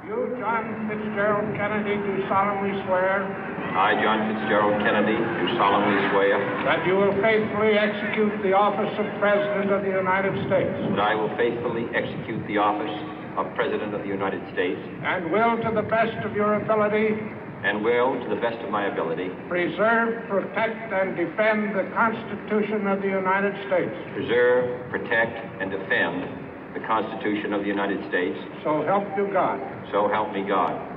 You, John Fitzgerald Kennedy, do solemnly swear I, John Fitzgerald Kennedy, do solemnly swear that you will faithfully execute the office of President of the United States that I will faithfully execute the office of President of the United States and will, to the best of your ability, and will, to the best of my ability, preserve, protect, and defend the Constitution of the United States. preserve, protect, and defend the Constitution of the United States. So help you God. So help me God.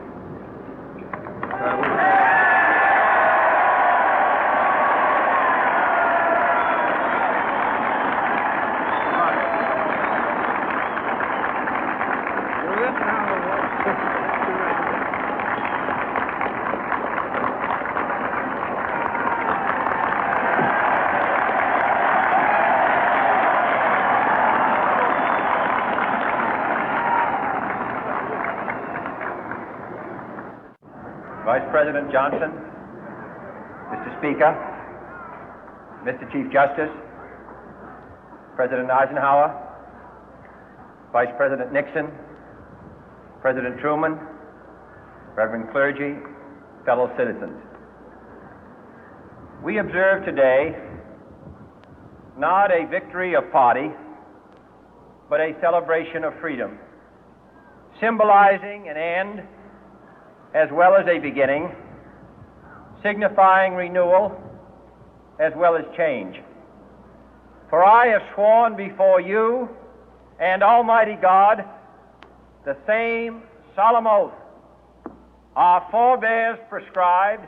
Vice President Johnson, Mr. Speaker, Mr. Chief Justice, President Eisenhower, Vice President Nixon, President Truman, Reverend clergy, fellow citizens. We observe today not a victory of party, but a celebration of freedom, symbolizing an end as well as a beginning, signifying renewal as well as change. For I have sworn before you and Almighty God the same solemn oath our forebears prescribed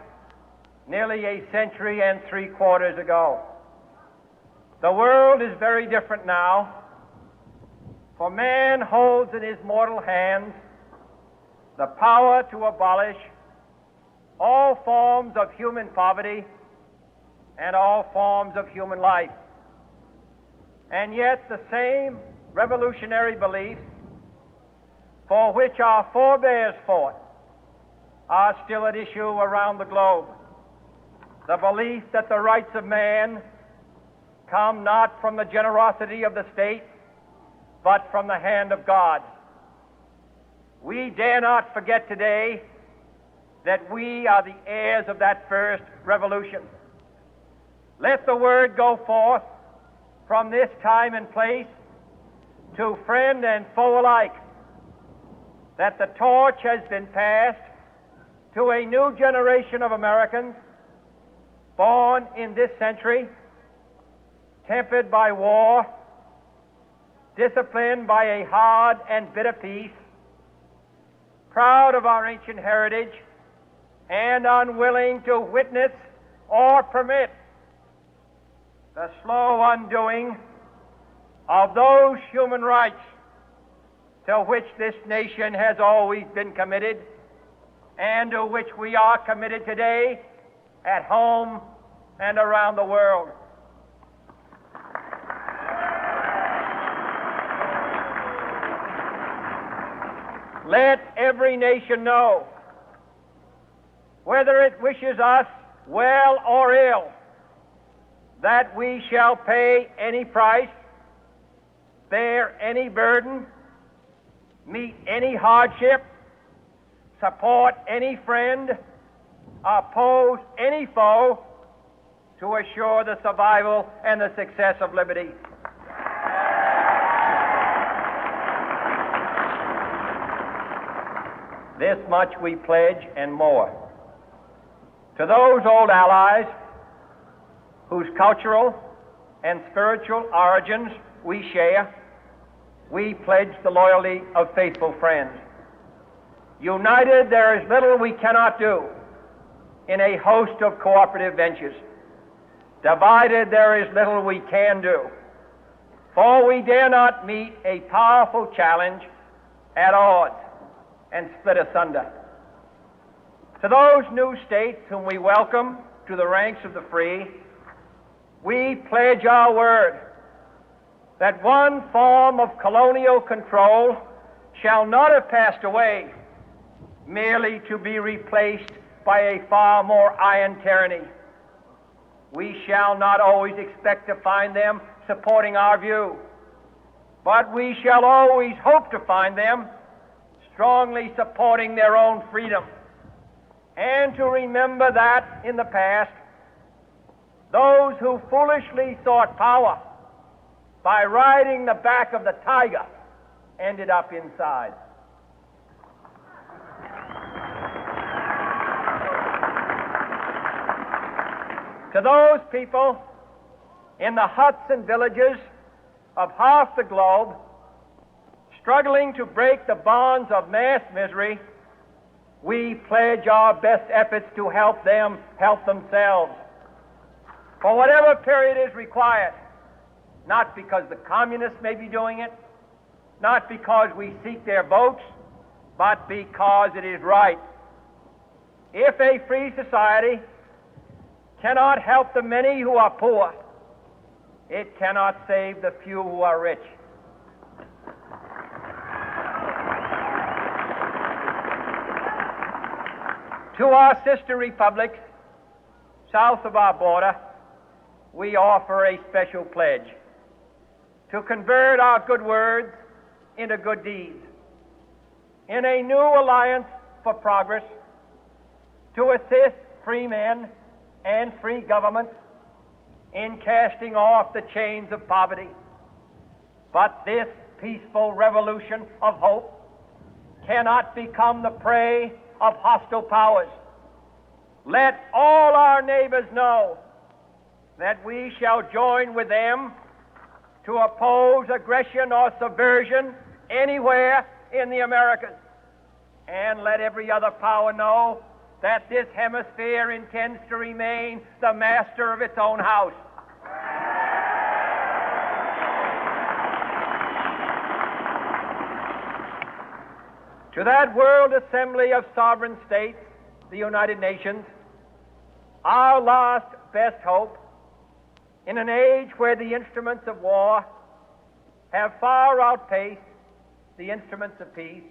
nearly a century and 3/4 ago. The world is very different now, for man holds in his mortal hands the power to abolish all forms of human poverty and all forms of human life. And yet the same revolutionary beliefs for which our forebears fought are still at issue around the globe. The belief that the rights of man come not from the generosity of the state, but from the hand of God. We dare not forget today that we are the heirs of that first revolution. Let the word go forth from this time and place to friend and foe alike that the torch has been passed to a new generation of Americans born in this century, tempered by war, disciplined by a hard and bitter peace, proud of our ancient heritage, and unwilling to witness or permit the slow undoing of those human rights to which this nation has always been committed and to which we are committed today at home and around the world. Let every nation know, whether it wishes us well or ill, that we shall pay any price, bear any burden, meet any hardship, support any friend, oppose any foe to assure the survival and the success of liberty. This much we pledge and more. To those old allies whose cultural and spiritual origins we share, we pledge the loyalty of faithful friends. United, there is little we cannot do in a host of cooperative ventures. Divided, there is little we can do, for we dare not meet a powerful challenge at odds and split asunder. To those new states whom we welcome to the ranks of the free, we pledge our word that one form of colonial control shall not have passed away, merely to be replaced by a far more iron tyranny. We shall not always expect to find them supporting our view, but we shall always hope to find them strongly supporting their own freedom, and to remember that in the past, those who foolishly sought power by riding the back of the tiger ended up inside. To those people in the huts and villages of half the globe struggling to break the bonds of mass misery, we pledge our best efforts to help them help themselves for whatever period is required, not because the communists may be doing it, not because we seek their votes, but because it is right. If a free society cannot help the many who are poor, it cannot save the few who are rich. To our sister republics south of our border, we offer a special pledge to convert our good words into good deeds, in a new alliance for progress, to assist free men and free governments in casting off the chains of poverty. But this peaceful revolution of hope cannot become the prey of hostile powers. Let all our neighbors know that we shall join with them to oppose aggression or subversion anywhere in the Americas. And let every other power know that this hemisphere intends to remain the master of its own house. To that World Assembly of Sovereign States, the United Nations, our last best hope, in an age where the instruments of war have far outpaced the instruments of peace,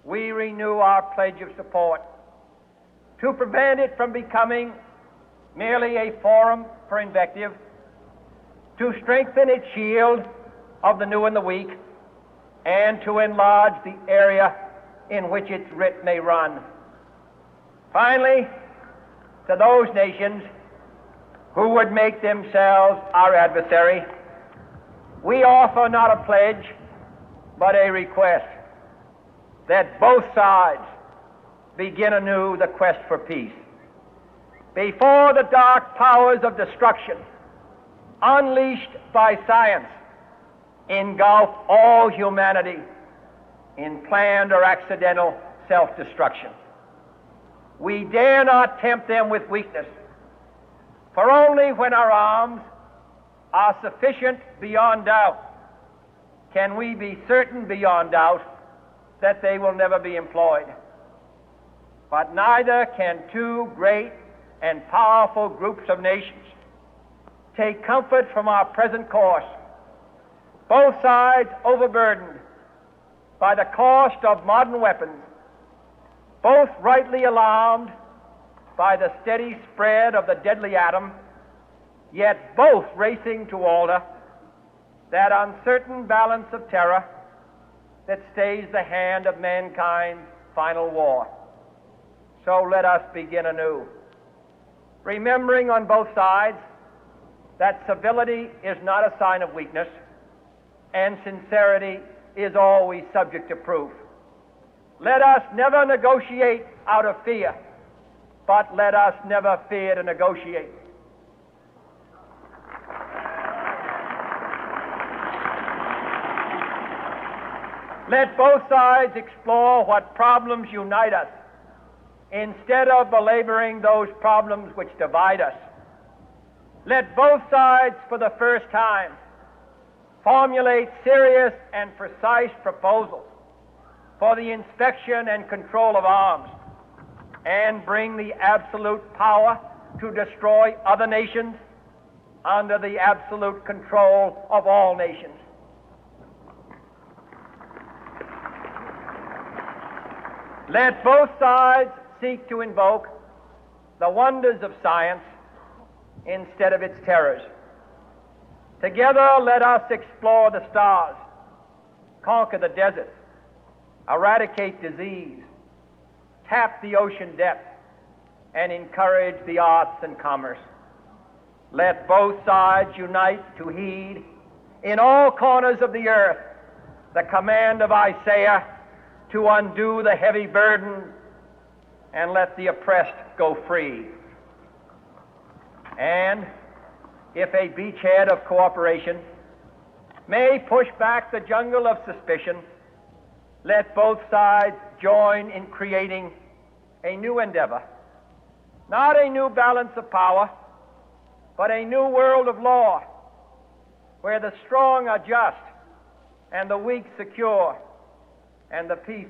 we renew our pledge of support to prevent it from becoming merely a forum for invective, to strengthen its shield of the new and the weak, and to enlarge the area in which its writ may run. Finally, to those nations who would make themselves our adversary, we offer not a pledge, but a request that both sides begin anew the quest for peace. Before the dark powers of destruction, unleashed by science, engulf all humanity in planned or accidental self-destruction, we dare not tempt them with weakness, for only when our arms are sufficient beyond doubt can we be certain beyond doubt that they will never be employed. But neither can two great and powerful groups of nations take comfort from our present course, both sides overburdened by the cost of modern weapons, both rightly alarmed by the steady spread of the deadly atom, yet both racing to alter that uncertain balance of terror that stays the hand of mankind's final war. So let us begin anew, remembering on both sides that civility is not a sign of weakness, and sincerity is always subject to proof. Let us never negotiate out of fear, but let us never fear to negotiate. Let both sides explore what problems unite us, instead of belaboring those problems which divide us. Let both sides, for the first time, formulate serious and precise proposals for the inspection and control of arms, and bring the absolute power to destroy other nations under the absolute control of all nations. Let both sides seek to invoke the wonders of science instead of its terrors. Together, let us explore the stars, conquer the deserts, eradicate disease, tap the ocean depth, and encourage the arts and commerce. Let both sides unite to heed in all corners of the earth the command of Isaiah to undo the heavy burden and let the oppressed go free. And if a beachhead of cooperation may push back the jungle of suspicion, let both sides join in creating a new endeavor, not a new balance of power, but a new world of law, where the strong are just and the weak secure and the peace